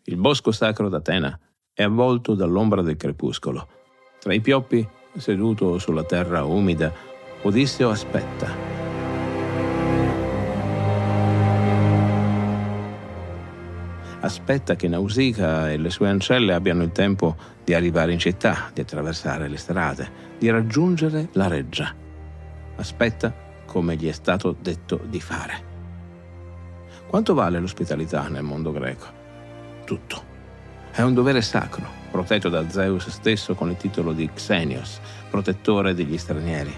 Il bosco sacro d'Atena è avvolto dall'ombra del crepuscolo. Tra i pioppi, seduto sulla terra umida, Odisseo aspetta. Aspetta che Nausicaa e le sue ancelle abbiano il tempo di arrivare in città, di attraversare le strade, di raggiungere la reggia. Aspetta come gli è stato detto di fare. Quanto vale l'ospitalità nel mondo greco? Tutto. È un dovere sacro, protetto da Zeus stesso con il titolo di Xenios, protettore degli stranieri.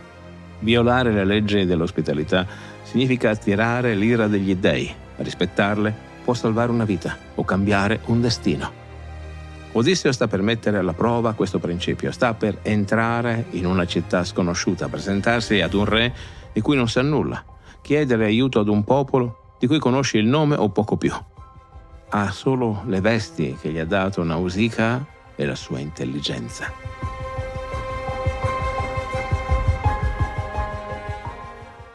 Violare le leggi dell'ospitalità significa attirare l'ira degli dei. Rispettarle può salvare una vita o cambiare un destino. Odisseo sta per mettere alla prova questo principio, sta per entrare in una città sconosciuta, presentarsi ad un re di cui non sa nulla, chiedere aiuto ad un popolo di cui conosce il nome o poco più. Ha solo le vesti che gli ha dato Nausicaa e la sua intelligenza.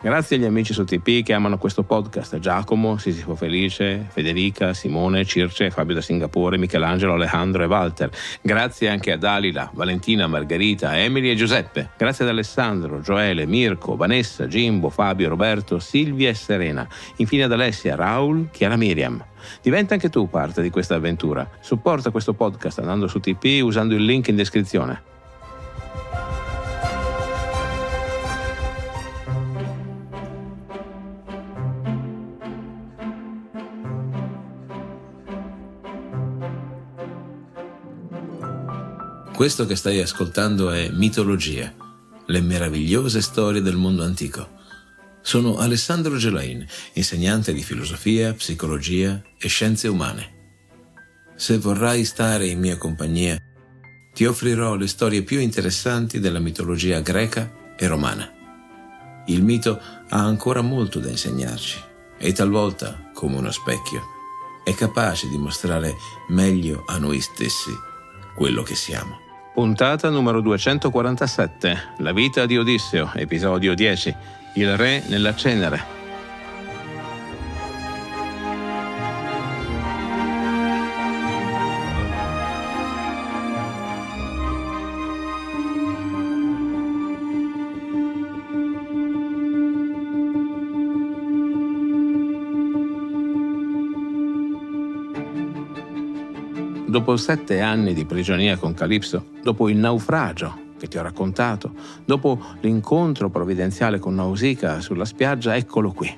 Grazie agli amici su TP che amano questo podcast: Giacomo, Sisifo Felice, Federica, Simone, Circe, Fabio da Singapore, Michelangelo, Alejandro e Walter. Grazie anche a Dalila, Valentina, Margherita, Emily e Giuseppe. Grazie ad Alessandro, Gioele, Mirko, Vanessa, Gimbo, Fabio, Roberto, Silvia e Serena. Infine ad Alessia, Raul, Chiara Miriam. Diventa anche tu parte di questa avventura. Supporta questo podcast andando su TP usando il link in descrizione. Questo che stai ascoltando è Mitologia, le meravigliose storie del mondo antico. Sono Alessandro Gelain, insegnante di filosofia, psicologia e scienze umane. Se vorrai stare in mia compagnia, ti offrirò le storie più interessanti della mitologia greca e romana. Il mito ha ancora molto da insegnarci e talvolta, come uno specchio, è capace di mostrare meglio a noi stessi quello che siamo. Puntata numero 247, La vita di Odisseo, episodio 10, Il re nella cenere. Dopo 7 anni di prigionia con Calipso, dopo il naufragio che ti ho raccontato, dopo l'incontro provvidenziale con Nausicaa sulla spiaggia, eccolo qui.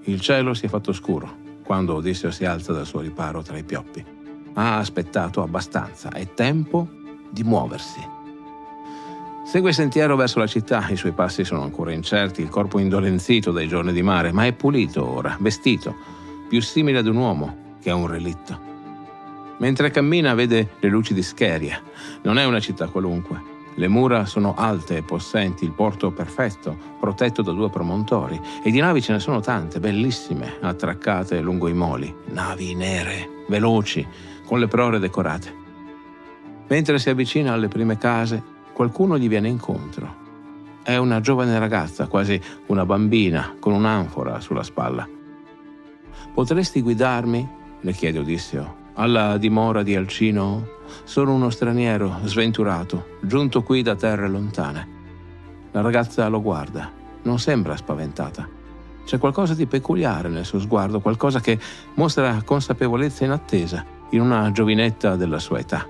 Il cielo si è fatto scuro quando Odisseo si alza dal suo riparo tra i pioppi. Ha aspettato abbastanza, è tempo di muoversi. Segue il sentiero verso la città, i suoi passi sono ancora incerti, il corpo indolenzito dai giorni di mare, ma è pulito ora, vestito, più simile ad un uomo che a un relitto. Mentre cammina vede le luci di Scheria. Non è una città qualunque. Le mura sono alte e possenti, il porto perfetto, protetto da 2 promontori, e di navi ce ne sono tante, bellissime, attraccate lungo i moli, navi nere, veloci, con le prore decorate. Mentre si avvicina alle prime case, qualcuno gli viene incontro. È una giovane ragazza, quasi una bambina, con un'anfora sulla spalla. «Potresti guidarmi?» le chiede Odisseo. «Alla dimora di Alcino? Sono uno straniero, sventurato, giunto qui da terre lontane». La ragazza lo guarda, non sembra spaventata. C'è qualcosa di peculiare nel suo sguardo, qualcosa che mostra consapevolezza inattesa in una giovinetta della sua età.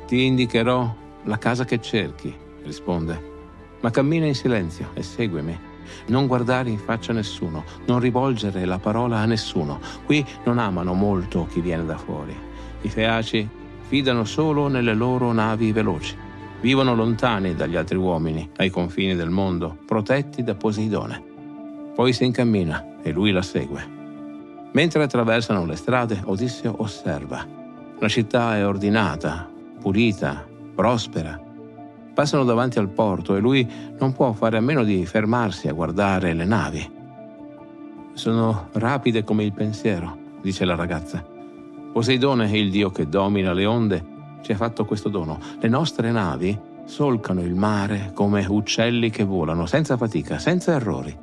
«Ti indicherò la casa che cerchi», risponde, «ma cammina in silenzio e seguimi. Non guardare in faccia a nessuno, non rivolgere la parola a nessuno. Qui non amano molto chi viene da fuori. I Feaci fidano solo nelle loro navi veloci. Vivono lontani dagli altri uomini, ai confini del mondo, protetti da Poseidone». Poi si incammina e lui la segue. Mentre attraversano le strade, Odisseo osserva. La città è ordinata, pulita, prospera. Passano davanti al porto e lui non può fare a meno di fermarsi a guardare le navi. «Sono rapide come il pensiero», dice la ragazza. «Poseidone, il dio che domina le onde, ci ha fatto questo dono. Le nostre navi solcano il mare come uccelli che volano, senza fatica, senza errori.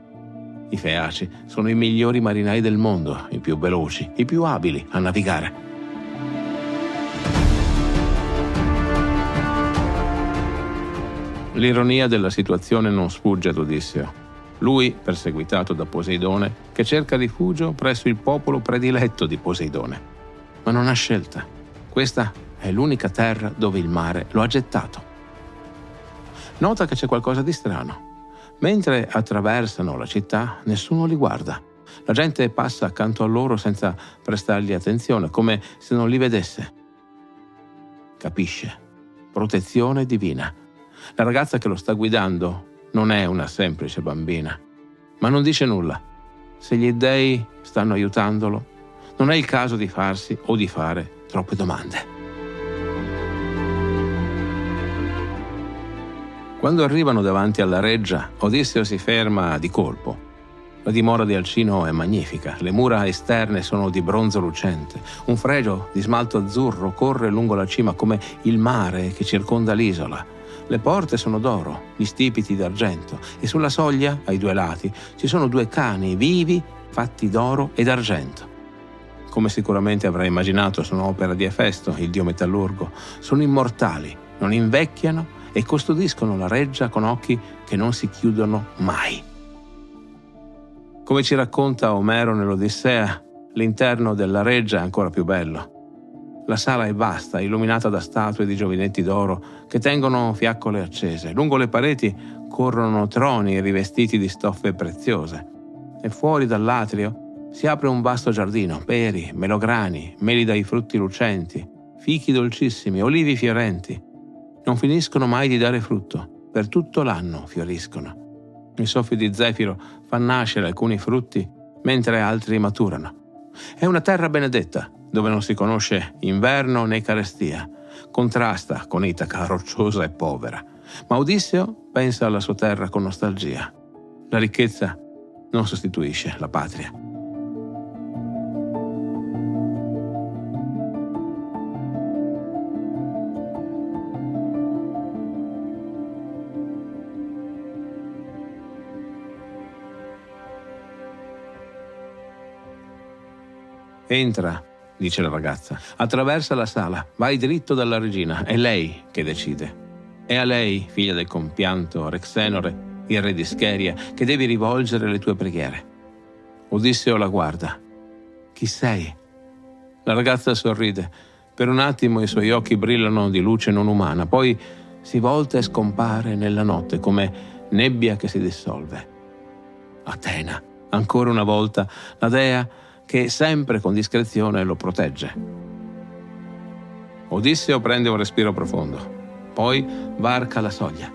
I Feaci sono i migliori marinai del mondo, i più veloci, i più abili a navigare». L'ironia della situazione non sfugge ad Odisseo. Lui, perseguitato da Poseidone, che cerca rifugio presso il popolo prediletto di Poseidone. Ma non ha scelta. Questa è l'unica terra dove il mare lo ha gettato. Nota che c'è qualcosa di strano. Mentre attraversano la città, nessuno li guarda. La gente passa accanto a loro senza prestargli attenzione, come se non li vedesse. Capisce. Protezione divina. La ragazza che lo sta guidando non è una semplice bambina, ma non dice nulla. Se gli dèi stanno aiutandolo, non è il caso di farsi o di fare troppe domande. Quando arrivano davanti alla reggia, Odisseo si ferma di colpo. La dimora di Alcino è magnifica, le mura esterne sono di bronzo lucente, un fregio di smalto azzurro corre lungo la cima come il mare che circonda l'isola. Le porte sono d'oro, gli stipiti d'argento e sulla soglia, ai due lati, ci sono due cani vivi fatti d'oro e d'argento. Come sicuramente avrai immaginato, sono opera di Efesto, il dio metallurgo. Sono immortali, non invecchiano e custodiscono la reggia con occhi che non si chiudono mai. Come ci racconta Omero nell'Odissea, l'interno della reggia è ancora più bello. La sala è vasta, illuminata da statue di giovinetti d'oro che tengono fiaccole accese. Lungo le pareti corrono troni rivestiti di stoffe preziose. E fuori dall'atrio si apre un vasto giardino, peri, melograni, meli dai frutti lucenti, fichi dolcissimi, olivi fiorenti. Non finiscono mai di dare frutto, per tutto l'anno fioriscono. Il soffio di zefiro fa nascere alcuni frutti, mentre altri maturano. È una terra benedetta, dove non si conosce inverno né carestia. Contrasta con Itaca rocciosa e povera. Ma Odisseo pensa alla sua terra con nostalgia. La ricchezza non sostituisce la patria. Entra, dice la ragazza, attraversa la sala, vai dritto dalla regina, è lei che decide. È a lei, figlia del compianto Rexenore, il re di Scheria, che devi rivolgere le tue preghiere. Odisseo la guarda. Chi sei? La ragazza sorride. Per un attimo i suoi occhi brillano di luce non umana, poi si volta e scompare nella notte come nebbia che si dissolve. Atena, ancora una volta, la dea che sempre con discrezione lo protegge. Odisseo prende un respiro profondo, poi varca la soglia.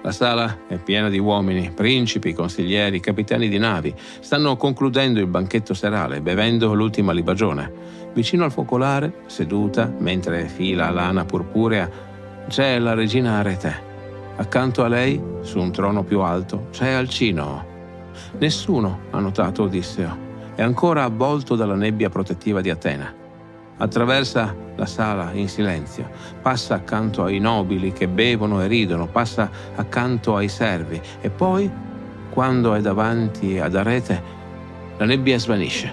La sala è piena di uomini, principi, consiglieri, capitani di navi. Stanno concludendo il banchetto serale, bevendo l'ultima libagione. Vicino al focolare, seduta, mentre fila lana purpurea, c'è la regina Arete. Accanto a lei, su un trono più alto, c'è Alcino. Nessuno ha notato Odisseo. È ancora avvolto dalla nebbia protettiva di Atena. Attraversa la sala in silenzio, passa accanto ai nobili che bevono e ridono, passa accanto ai servi e poi, quando è davanti ad Arete, la nebbia svanisce.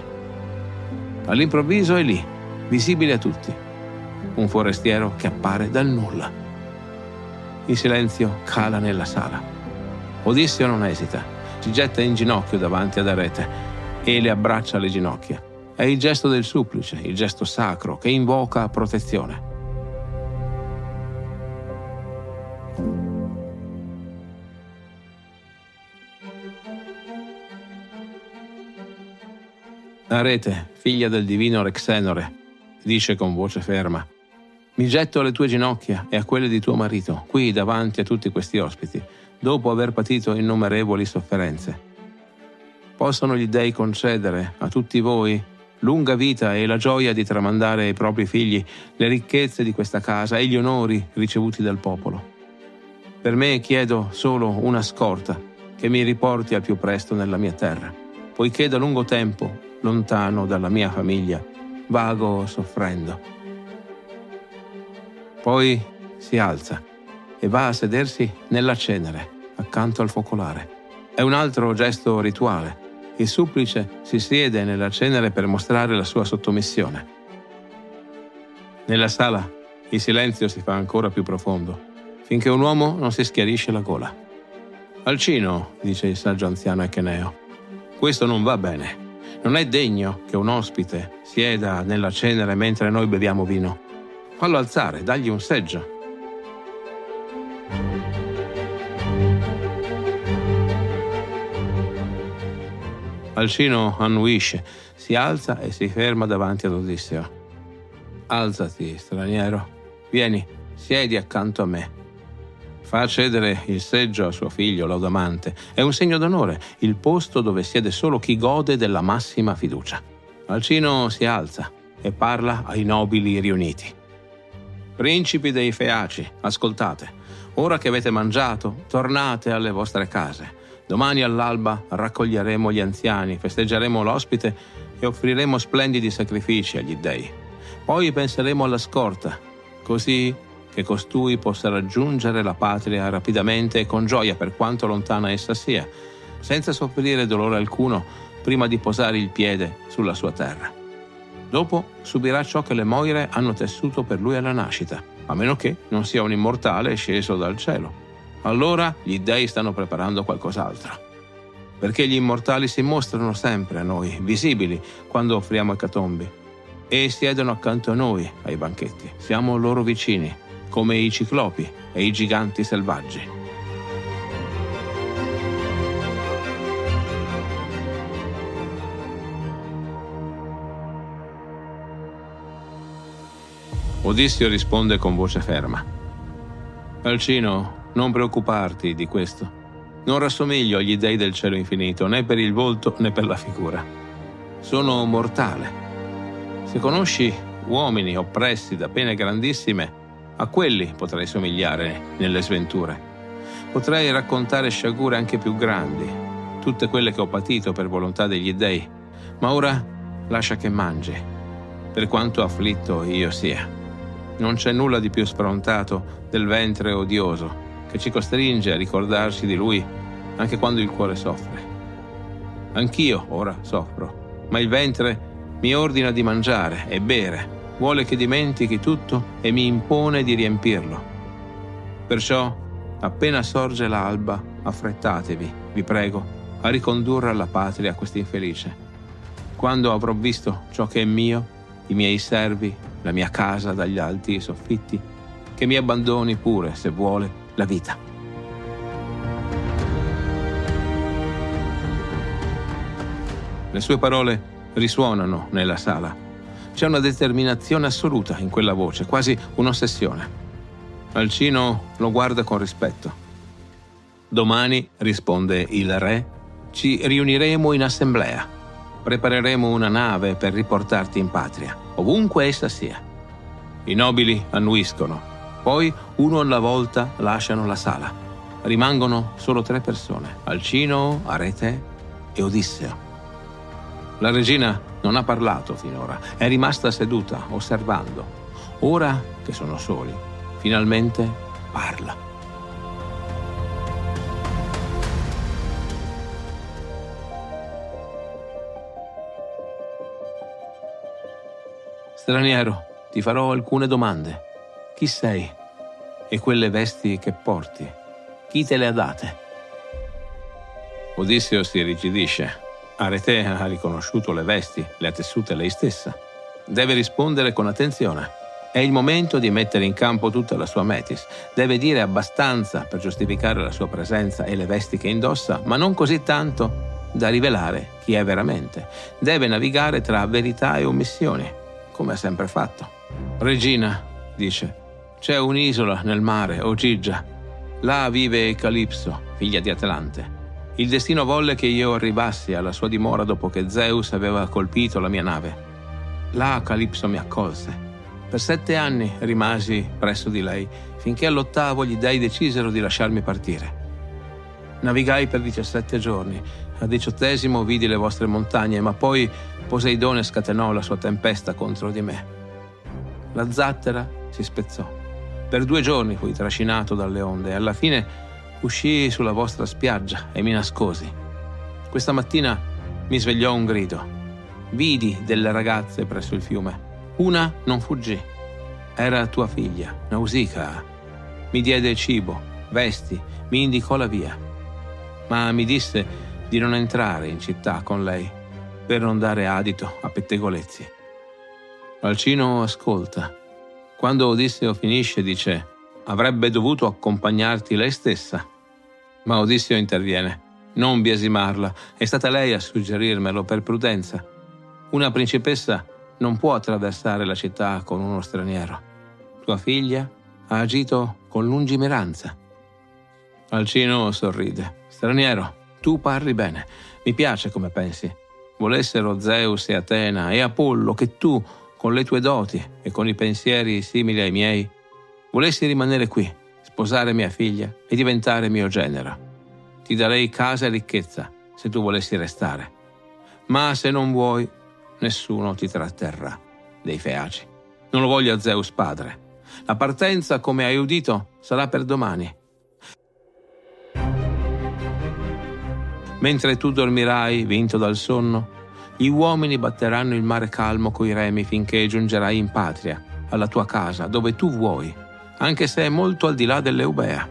All'improvviso è lì, visibile a tutti, un forestiero che appare dal nulla. Il silenzio cala nella sala. Odisseo non esita, si getta in ginocchio davanti ad Arete e le abbraccia alle ginocchia. È il gesto del supplice, il gesto sacro che invoca protezione. Arete, figlia del divino Rexenore, dice con voce ferma, mi getto alle tue ginocchia e a quelle di tuo marito, qui davanti a tutti questi ospiti, dopo aver patito innumerevoli sofferenze. Possono gli dèi concedere a tutti voi lunga vita e la gioia di tramandare ai propri figli le ricchezze di questa casa e gli onori ricevuti dal popolo. Per me chiedo solo una scorta che mi riporti al più presto nella mia terra, poiché da lungo tempo, lontano dalla mia famiglia, vago soffrendo. Poi si alza e va a sedersi nella cenere, accanto al focolare. È un altro gesto rituale. Il supplice si siede nella cenere per mostrare la sua sottomissione. Nella sala il silenzio si fa ancora più profondo. finché un uomo non si schiarisce la gola. Alcino, dice il saggio anziano Echeneo, questo non va bene. Non è degno che un ospite sieda nella cenere mentre noi beviamo vino. Fallo alzare, dagli un seggio. Alcino annuisce, si alza e si ferma davanti ad Odisseo. Alzati, straniero, vieni, siedi accanto a me. Fa cedere il seggio a suo figlio Laodamante. È un segno d'onore, il posto dove siede solo chi gode della massima fiducia. Alcino si alza e parla ai nobili riuniti. Principi dei Feaci, ascoltate. Ora che avete mangiato, tornate alle vostre case. Domani all'alba raccoglieremo gli anziani, festeggeremo l'ospite e offriremo splendidi sacrifici agli dei. Poi penseremo alla scorta, così che costui possa raggiungere la patria rapidamente e con gioia per quanto lontana essa sia, senza soffrire dolore alcuno prima di posare il piede sulla sua terra. Dopo subirà ciò che le Moire hanno tessuto per lui alla nascita, a meno che non sia un immortale sceso dal cielo. Allora gli dei stanno preparando qualcos'altro. Perché gli immortali si mostrano sempre a noi, visibili, quando offriamo ecatombi, e siedono accanto a noi ai banchetti. Siamo loro vicini, come i ciclopi e i giganti selvaggi. Odisseo risponde con voce ferma. Alcino, non preoccuparti di questo. Non rassomiglio agli dei del cielo infinito, né per il volto né per la figura. Sono mortale. Se conosci uomini oppressi da pene grandissime, a quelli potrei somigliare nelle sventure. Potrei raccontare sciagure anche più grandi, tutte quelle che ho patito per volontà degli dei, ma ora lascia che mangi, per quanto afflitto io sia. Non c'è nulla di più sfrontato del ventre odioso che ci costringe a ricordarci di lui anche quando il cuore soffre. Anch'io ora soffro, ma il ventre mi ordina di mangiare e bere, vuole che dimentichi tutto e mi impone di riempirlo. Perciò, appena sorge l'alba, affrettatevi, vi prego, a ricondurre alla patria quest'infelice. Quando avrò visto ciò che è mio, i miei servi, la mia casa dagli alti soffitti, che mi abbandoni pure, se vuole, la vita. Le sue parole risuonano nella sala. C'è una determinazione assoluta in quella voce, quasi un'ossessione. Alcino lo guarda con rispetto. Domani, risponde il re, ci riuniremo in assemblea. Prepareremo una nave per riportarti in patria, ovunque essa sia. I nobili annuiscono. Poi, uno alla volta, lasciano la sala. Rimangono solo 3 persone, Alcino, Arete e Odisseo. La regina non ha parlato finora, è rimasta seduta, osservando. Ora che sono soli, finalmente parla. Straniero, ti farò alcune domande. Chi sei? E quelle vesti che porti? Chi te le ha date? Odisseo si irrigidisce. Arete ha riconosciuto le vesti, le ha tessute lei stessa. Deve rispondere con attenzione. È il momento di mettere in campo tutta la sua metis. Deve dire abbastanza per giustificare la sua presenza e le vesti che indossa, ma non così tanto da rivelare chi è veramente. Deve navigare tra verità e omissioni, come ha sempre fatto. Regina, dice, c'è un'isola nel mare, Ogygia. Là vive Calipso, figlia di Atlante. Il destino volle che io arrivassi alla sua dimora dopo che Zeus aveva colpito la mia nave. Là Calipso mi accolse. Per 7 anni rimasi presso di lei, finché all'8° gli dei decisero di lasciarmi partire. Navigai per 17 giorni. Al 18° vidi le vostre montagne, ma poi Poseidone scatenò la sua tempesta contro di me. La zattera si spezzò. Per 2 giorni fui trascinato dalle onde e alla fine uscii sulla vostra spiaggia e mi nascosi. Questa mattina mi svegliò un grido. Vidi delle ragazze presso il fiume. Una non fuggì. Era tua figlia, Nausicaa. Mi diede cibo, vesti, mi indicò la via, ma mi disse di non entrare in città con lei per non dare adito a pettegolezzi. Alcino ascolta. Quando Odisseo finisce dice: avrebbe dovuto accompagnarti lei stessa. Ma Odisseo interviene: non biasimarla, è stata lei a suggerirmelo per prudenza. Una principessa non può attraversare la città con uno straniero. Tua figlia ha agito con lungimiranza. Alcino sorride. Straniero, tu parli bene, mi piace come pensi. Volessero Zeus e Atena e Apollo che tu, con le tue doti e con i pensieri simili ai miei, volessi rimanere qui, sposare mia figlia e diventare mio genero. Ti darei casa e ricchezza se tu volessi restare. Ma se non vuoi, nessuno ti tratterrà dei Feaci. Non lo voglio a Zeus padre. La partenza, come hai udito, sarà per domani. Mentre tu dormirai, vinto dal sonno, gli uomini batteranno il mare calmo coi remi finché giungerai in patria, alla tua casa, dove tu vuoi, anche se è molto al di là dell'Eubea.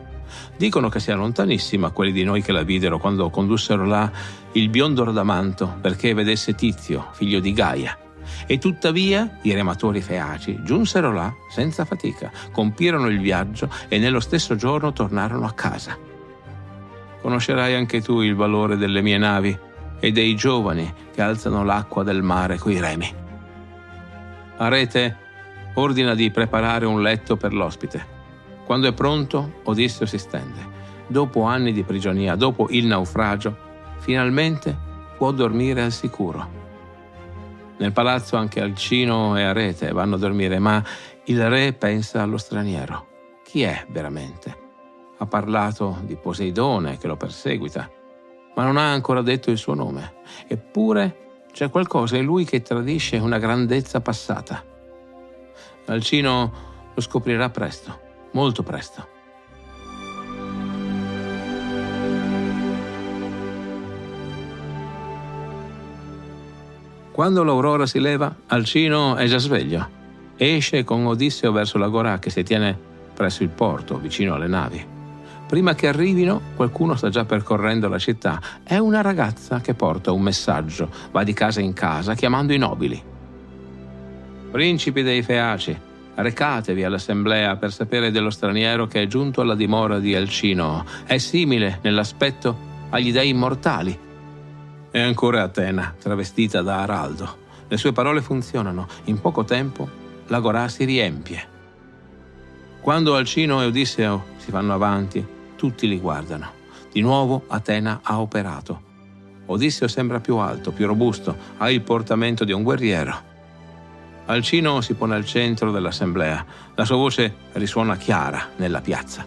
Dicono che sia lontanissima quelli di noi che la videro quando condussero là il biondo Radamanto perché vedesse Tizio, figlio di Gaia. E tuttavia i rematori Feaci giunsero là senza fatica, compirono il viaggio e nello stesso giorno tornarono a casa. Conoscerai anche tu il valore delle mie navi e dei giovani che alzano l'acqua del mare coi remi. Arete ordina di preparare un letto per l'ospite. Quando è pronto, Odisseo si stende. Dopo anni di prigionia, dopo il naufragio, finalmente può dormire al sicuro. Nel palazzo anche Alcino e Arete vanno a dormire, ma il re pensa allo straniero. Chi è veramente? Ha parlato di Poseidone che lo perseguita, ma non ha ancora detto il suo nome. Eppure c'è qualcosa in lui che tradisce una grandezza passata. Alcino lo scoprirà presto, molto presto. Quando l'aurora si leva, Alcino è già sveglio. Esce con Odisseo verso l'agorà che si tiene presso il porto, vicino alle navi. Prima che arrivino, qualcuno sta già percorrendo la città. È una ragazza che porta un messaggio, va di casa in casa chiamando i nobili. Principi dei Feaci, recatevi all'assemblea per sapere dello straniero che è giunto alla dimora di Alcino. È simile nell'aspetto agli dei immortali. È ancora Atena, travestita da araldo. Le sue parole funzionano. In poco tempo l'agorà si riempie. Quando Alcino e Odisseo si fanno avanti, tutti li guardano. Di nuovo Atena ha operato. Odisseo sembra più alto, più robusto, ha il portamento di un guerriero. Alcino si pone al centro dell'assemblea. La sua voce risuona chiara nella piazza.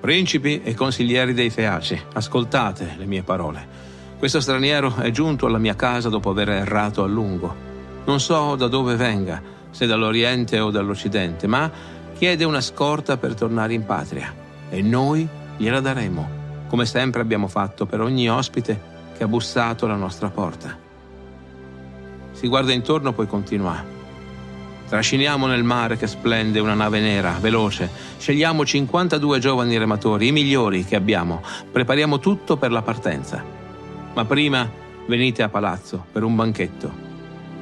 Principi e consiglieri dei Feaci, ascoltate le mie parole. Questo straniero è giunto alla mia casa dopo aver errato a lungo. Non so da dove venga, se dall'Oriente o dall'Occidente, ma chiede una scorta per tornare in patria. E noi gliela daremo, come sempre abbiamo fatto per ogni ospite che ha bussato alla nostra porta. Si guarda intorno, poi continua. Trasciniamo nel mare che splende una nave nera, veloce. Scegliamo 52 giovani rematori, i migliori che abbiamo. Prepariamo tutto per la partenza. Ma prima venite a palazzo per un banchetto.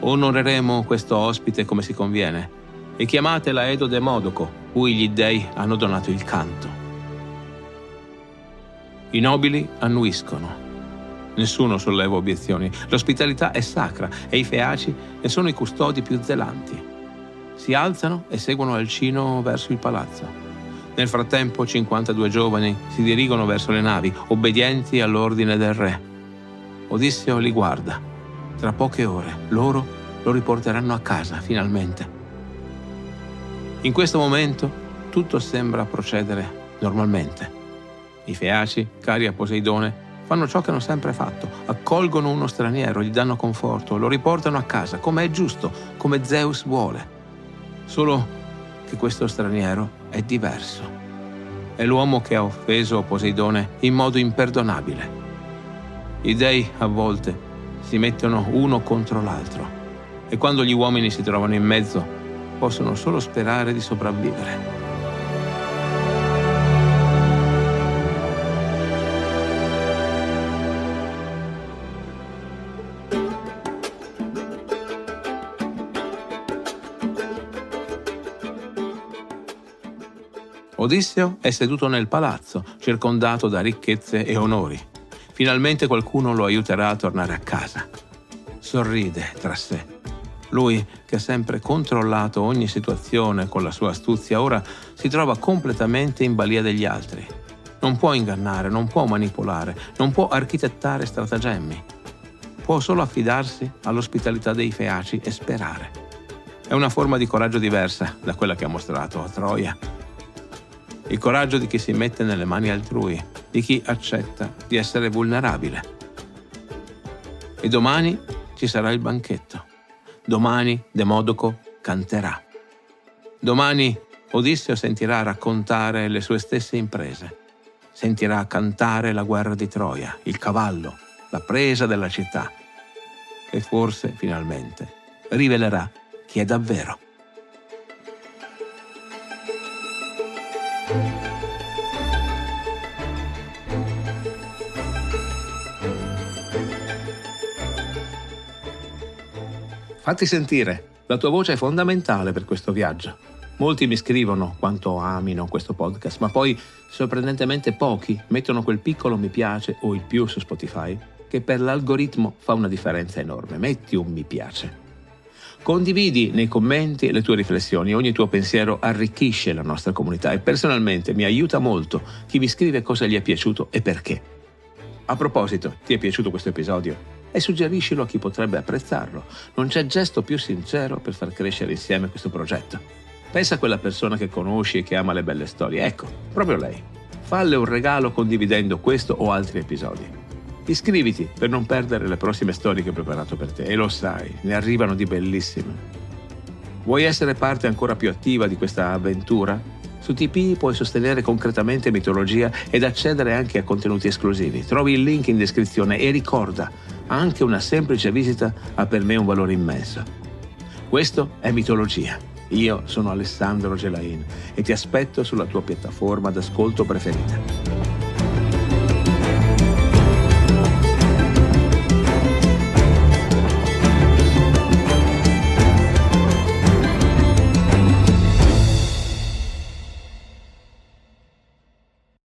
Onoreremo questo ospite come si conviene e chiamate la Edo Demodoco, cui gli dei hanno donato il canto. I nobili annuiscono. Nessuno solleva obiezioni. L'ospitalità è sacra e i Feaci ne sono i custodi più zelanti. Si alzano e seguono Alcino verso il palazzo. Nel frattempo 52 giovani si dirigono verso le navi, obbedienti all'ordine del re. Odisseo li guarda. Tra poche ore loro lo riporteranno a casa, finalmente. In questo momento tutto sembra procedere normalmente. I Feaci, cari a Poseidone, fanno ciò che hanno sempre fatto. Accolgono uno straniero, gli danno conforto, lo riportano a casa, come è giusto, come Zeus vuole. Solo che questo straniero è diverso. È l'uomo che ha offeso Poseidone in modo imperdonabile. I dei, a volte, si mettono uno contro l'altro e quando gli uomini si trovano in mezzo, possono solo sperare di sopravvivere. Odisseo è seduto nel palazzo, circondato da ricchezze e onori. Finalmente qualcuno lo aiuterà a tornare a casa. Sorride tra sé. Lui, che ha sempre controllato ogni situazione con la sua astuzia, ora si trova completamente in balia degli altri. Non può ingannare, non può manipolare, non può architettare stratagemmi. Può solo affidarsi all'ospitalità dei Feaci e sperare. È una forma di coraggio diversa da quella che ha mostrato a Troia. Il coraggio di chi si mette nelle mani altrui, di chi accetta di essere vulnerabile. E domani ci sarà il banchetto. Domani Demodoco canterà. Domani Odisseo sentirà raccontare le sue stesse imprese. Sentirà cantare la guerra di Troia, il cavallo, la presa della città. E forse, finalmente, rivelerà chi è davvero. Fatti sentire, la tua voce è fondamentale per questo viaggio. Molti mi scrivono quanto amino questo podcast, ma poi sorprendentemente pochi mettono quel piccolo mi piace o il più su Spotify, che per l'algoritmo fa una differenza enorme. Metti un mi piace. Condividi nei commenti le tue riflessioni, ogni tuo pensiero arricchisce la nostra comunità e personalmente mi aiuta molto chi mi scrive cosa gli è piaciuto e perché. A proposito, ti è piaciuto questo episodio? E suggeriscilo a chi potrebbe apprezzarlo. Non c'è gesto più sincero per far crescere insieme questo progetto. Pensa a quella persona che conosci e che ama le belle storie. Ecco, proprio lei. Falle un regalo condividendo questo o altri episodi. Iscriviti per non perdere le prossime storie che ho preparato per te. E lo sai, ne arrivano di bellissime. Vuoi essere parte ancora più attiva di questa avventura? Su TP puoi sostenere concretamente Mitologia ed accedere anche a contenuti esclusivi. Trovi il link in descrizione e ricorda, anche una semplice visita ha per me un valore immenso. Questo è Mitologia. Io sono Alessandro Gelain e ti aspetto sulla tua piattaforma d'ascolto preferita.